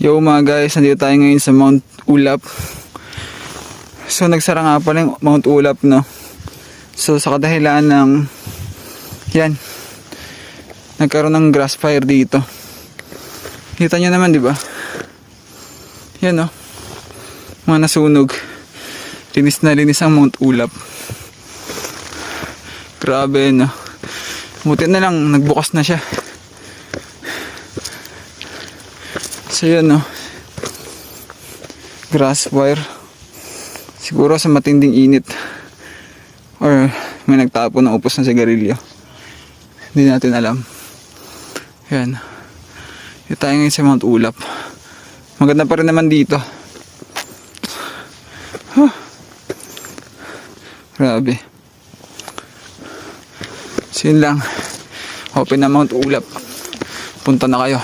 Yo mga guys, nandito tayo ngayon sa Mount Ulap. So nagsara nga pala yung Mount Ulap, no. So sa kadahilan ng yan, nagkaroon ng grass fire dito. Kita nyo naman, di ba? Yan, no, mga nasunog. Linis na linis ang Mount Ulap. Grabe, no. Buti na lang nagbukas na siya. So yun, no, grass fire. Siguro sa matinding init or may nagtapon ng upos na sigarilyo, hindi natin alam. Yan, dito tayo ngayon sa Mount Ulap. Maganda pa rin naman dito. Grabe. So yun lang, open na Mount Ulap, punta na kayo.